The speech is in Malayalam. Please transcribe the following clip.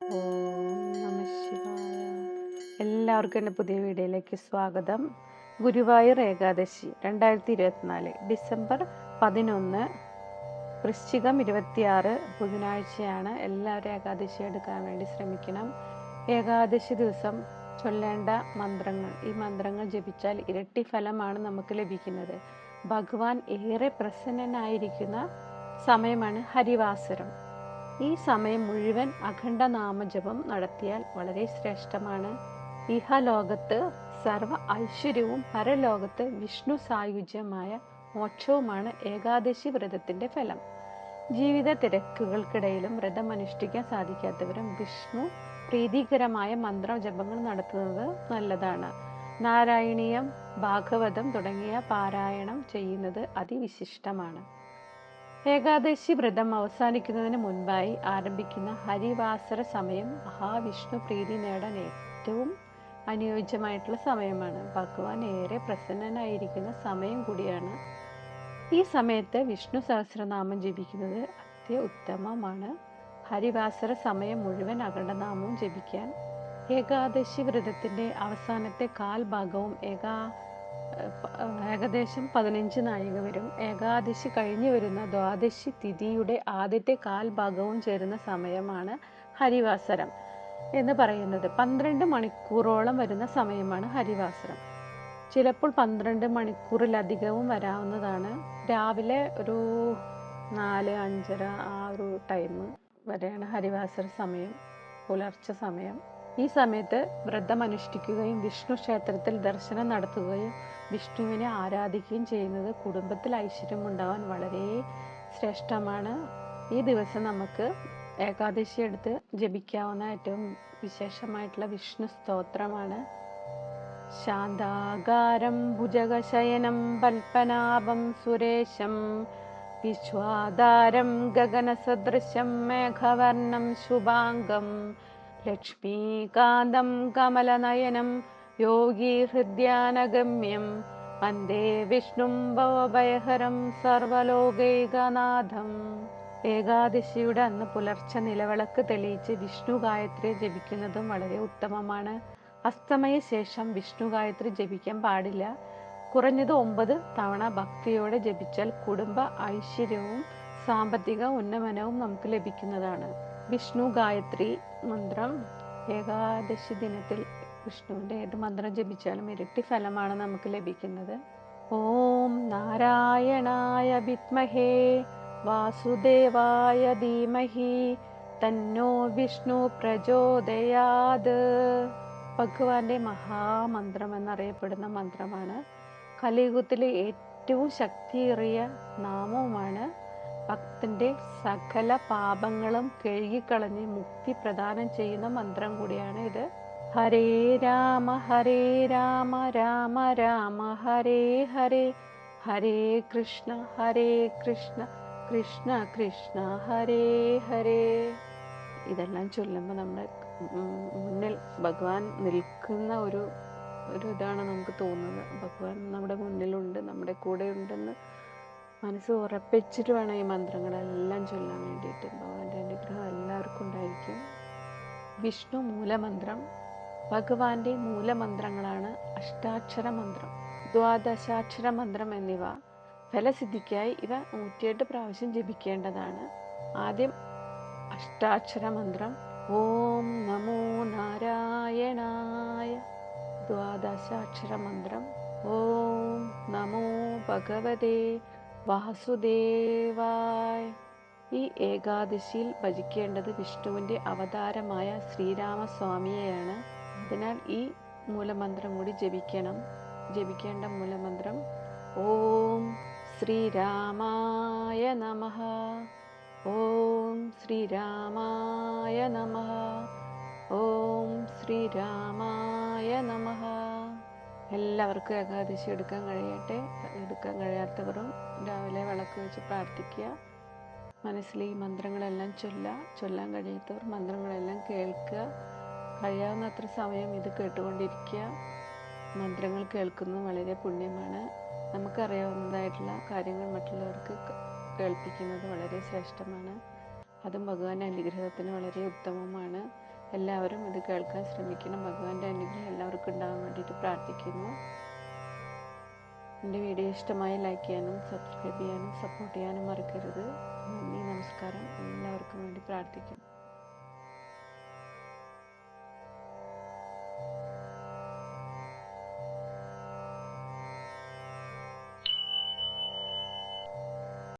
ഓം നമ ശിവായ. എല്ലാവർക്കും എൻ്റെ പുതിയ വീഡിയോയിലേക്ക് സ്വാഗതം. ഗുരുവായൂർ ഏകാദശി 2024 ഡിസംബർ 11, വൃശ്ചികം 26 ബുധനാഴ്ചയാണ്. എല്ലാവരും ഏകാദശി എടുക്കാൻ വേണ്ടി ശ്രമിക്കണം. ഏകാദശി ദിവസം ചൊല്ലേണ്ട മന്ത്രങ്ങൾ, ഈ മന്ത്രങ്ങൾ ജപിച്ചാൽ ഇരട്ടി ഫലമാണ് നമുക്ക് ലഭിക്കുന്നത്. ഭഗവാൻ ഏറെ പ്രസന്നനായിരിക്കുന്ന സമയമാണ് ഹരിവാസരം. ഈ സമയം മുഴുവൻ അഖണ്ഡ നാമജപം നടത്തിയാൽ വളരെ ശ്രേഷ്ഠമാണ്. ഇഹലോകത്ത് സർവ ഐശ്വര്യവും പരലോകത്ത് വിഷ്ണു സായുജ്യമായ മോക്ഷവുമാണ് ഏകാദശി വ്രതത്തിന്റെ ഫലം. ജീവിത തിരക്കുകൾക്കിടയിലും വ്രതം അനുഷ്ഠിക്കാൻ സാധിക്കാത്തവരും വിഷ്ണു പ്രീതികരമായ മന്ത്രജപങ്ങൾ നടത്തുന്നത് നല്ലതാണ്. നാരായണീയം, ഭാഗവതം തുടങ്ങിയ പാരായണം ചെയ്യുന്നത് അതിവിശിഷ്ടമാണ്. ഏകാദശി വ്രതം അവസാനിക്കുന്നതിന് മുൻപായി ആരംഭിക്കുന്ന ഹരിവാസര സമയം മഹാവിഷ്ണു പ്രീതി നേടാൻ ഏറ്റവും അനുയോജ്യമായിട്ടുള്ള സമയമാണ്. ഭഗവാൻ ഏറെ പ്രസന്നനായിരിക്കുന്ന സമയം കൂടിയാണ്. ഈ സമയത്ത് വിഷ്ണു സഹസ്രനാമം ജപിക്കുന്നത് അത്യുത്തമമാണ്. ഹരിവാസര സമയം മുഴുവൻ അഖണ്ഡനാമം ജപിക്കാൻ ഏകാദശി വ്രതത്തിന്റെ അവസാനത്തെ കാൽഭാഗവും ഏകദേശം 15 നാഴിക വരും. ഏകാദശി കഴിഞ്ഞു വരുന്ന ദ്വാദശി തിഥിയുടെ ആദ്യത്തെ കാൽഭാഗവും ചേരുന്ന സമയമാണ് ഹരിവാസരം എന്ന് പറയുന്നത്. 12 മണിക്കൂറോളം വരുന്ന സമയമാണ് ഹരിവാസരം. ചിലപ്പോൾ 12 മണിക്കൂറിലധികവും വരാവുന്നതാണ്. രാവിലെ ഒരു 4-5:30 ആ ഒരു ടൈം വരെയാണ് ഹരിവാസര സമയം, പുലർച്ചെ സമയം. ഈ സമയത്ത് വ്രതം അനുഷ്ഠിക്കുകയും വിഷ്ണു ക്ഷേത്രത്തിൽ ദർശനം നടത്തുകയും വിഷ്ണുവിനെ ആരാധിക്കുകയും ചെയ്യുന്നത് കുടുംബത്തിൽ ഐശ്വര്യം ഉണ്ടാവാൻ വളരെ ശ്രേഷ്ഠമാണ്. ഈ ദിവസം നമുക്ക് ഏകാദശി എടുത്ത് ജപിക്കാവുന്ന ഏറ്റവും വിശേഷമായിട്ടുള്ള വിഷ്ണു സ്തോത്രമാണ് ശാന്താകാരം ഭുജഗശയനം പൽപനാഭം സുരേശം വിശ്വാധാരം ഗഗനസദൃശം മേഘവർണം ശുഭാംഗം ലക്ഷ്മീകാന്തം കമലനയനം യോഗി ഹൃദ്യാനഗമ്യം വന്ദേ വിഷ്ണും ഭവഭയഹരം സർവലോകൈകനാഥം. ഏകാദശിയുടെ അന്ന് പുലർച്ചെ നിലവിളക്ക് തെളിയിച്ച് വിഷ്ണു ഗായത്രി ജപിക്കുന്നതും വളരെ ഉത്തമമാണ്. അസ്തമയ ശേഷം വിഷ്ണു ഗായത്രി ജപിക്കാൻ പാടില്ല. കുറഞ്ഞത് 9 തവണ ഭക്തിയോടെ ജപിച്ചാൽ കുടുംബ ഐശ്വര്യവും സാമ്പത്തിക ഉന്നമനവും നമുക്ക് ലഭിക്കുന്നതാണ്. വിഷ്ണു ഗായത്രി മന്ത്രം ഏകാദശി ദിനത്തിൽ വിഷ്ണുവിൻ്റെ ഏത് മന്ത്രം ജപിച്ചാലും ഇരട്ടി ഫലമാണ് നമുക്ക് ലഭിക്കുന്നത്. ഓം നാരായണായ വിദ്മഹേ വാസുദേവായ ധീമഹി തന്നോ വിഷ്ണു പ്രചോദയാത്. ഭഗവാന്റെ മഹാമന്ത്രം എന്നറിയപ്പെടുന്ന മന്ത്രമാണ്. കലിയുഗത്തിലെ ഏറ്റവും ശക്തിയേറിയ നാമവുമാണ്. ഭക്തന്റെ സകല പാപങ്ങളും കഴുകിക്കളഞ്ഞ് മുക്തി പ്രദാനം ചെയ്യുന്ന മന്ത്രം കൂടിയാണ് ഇത്. ഹരേ രാമ രാമ രാമ ഹരേ ഹരേ, ഹരേ കൃഷ്ണ കൃഷ്ണ കൃഷ്ണ ഹരേ ഹരേ. ഇതെല്ലാം ചൊല്ലുമ്പോൾ നമ്മുടെ മുന്നിൽ ഭഗവാൻ നിൽക്കുന്ന ഒരു ഇതാണ് നമുക്ക് തോന്നുന്നത്. ഭഗവാൻ നമ്മുടെ മുന്നിലുണ്ട്, നമ്മുടെ കൂടെ ഉണ്ടെന്ന് മനസ്സ് ഉറപ്പിച്ചിട്ട് വേണം ഈ മന്ത്രങ്ങളെല്ലാം ചൊല്ലാൻ വേണ്ടിയിട്ട്. ഭഗവാന്റെ അനുഗ്രഹം എല്ലാവർക്കും ഉണ്ടായിരിക്കും. വിഷ്ണു മൂലമന്ത്രം. ഭഗവാന്റെ മൂലമന്ത്രങ്ങളാണ് അഷ്ടാക്ഷര മന്ത്രം, ദ്വാദശാക്ഷര മന്ത്രം എന്നിവ. ഫലസിദ്ധിക്കായി ഇവ 108 പ്രാവശ്യം ജപിക്കേണ്ടതാണ്. ആദ്യം അഷ്ടാക്ഷര മന്ത്രം ഓം നമോ നാരായണായ. ദ്വാദശാക്ഷര മന്ത്രം ഓം നമോ ഭഗവതേ വാസുദേവായ. ഈ ഏകാദശിയിൽ ഭജിക്കേണ്ടത് വിഷ്ണുവിൻ്റെ അവതാരമായ ശ്രീരാമസ്വാമിയെയാണ്. അതിനാൽ ഈ മൂലമന്ത്രം കൂടി ജപിക്കണം. ജപിക്കേണ്ട മൂലമന്ത്രം ഓം ശ്രീരാമായ നമഃ, ഓം ശ്രീരാമായ നമഃ, ഓം ശ്രീരാമായ നമഃ. എല്ലാവർക്കും ഏകാദശി എടുക്കാൻ കഴിയട്ടെ. എടുക്കാൻ കഴിയാത്തവരും രാവിലെ വിളക്ക് വെച്ച് പ്രാർത്ഥിക്കുക. മനസ്സിൽ ഈ മന്ത്രങ്ങളെല്ലാം ചൊല്ലാൻ കഴിയാത്തവർ മന്ത്രങ്ങളെല്ലാം കേൾക്കുക. കഴിയാവുന്നത്ര സമയം ഇത് കേട്ടുകൊണ്ടിരിക്കുക. മന്ത്രങ്ങൾ കേൾക്കുന്നത് വളരെ പുണ്യമാണ്. നമുക്കറിയാവുന്നതായിട്ടുള്ള കാര്യങ്ങൾ മറ്റുള്ളവർക്ക് കേൾപ്പിക്കുന്നത് വളരെ ശ്രേഷ്ഠമാണ്. അതും ഭഗവാന്റെ അനുഗ്രഹത്തിന് വളരെ ഉത്തമമാണ്. എല്ലാവരും ഇത് കേൾക്കാൻ ശ്രമിക്കണം. ഭഗവാന്റെ അനുഗ്രഹം എല്ലാവർക്കും ഉണ്ടാകാൻ വേണ്ടിയിട്ട് പ്രാർത്ഥിക്കുന്നു. എൻ്റെ വീഡിയോ ഇഷ്ടമായി ലൈക്ക് ചെയ്യാനും സബ്സ്ക്രൈബ് ചെയ്യാനും സപ്പോർട്ട് ചെയ്യാനും മറക്കരുത്. നന്ദി, നമസ്കാരം.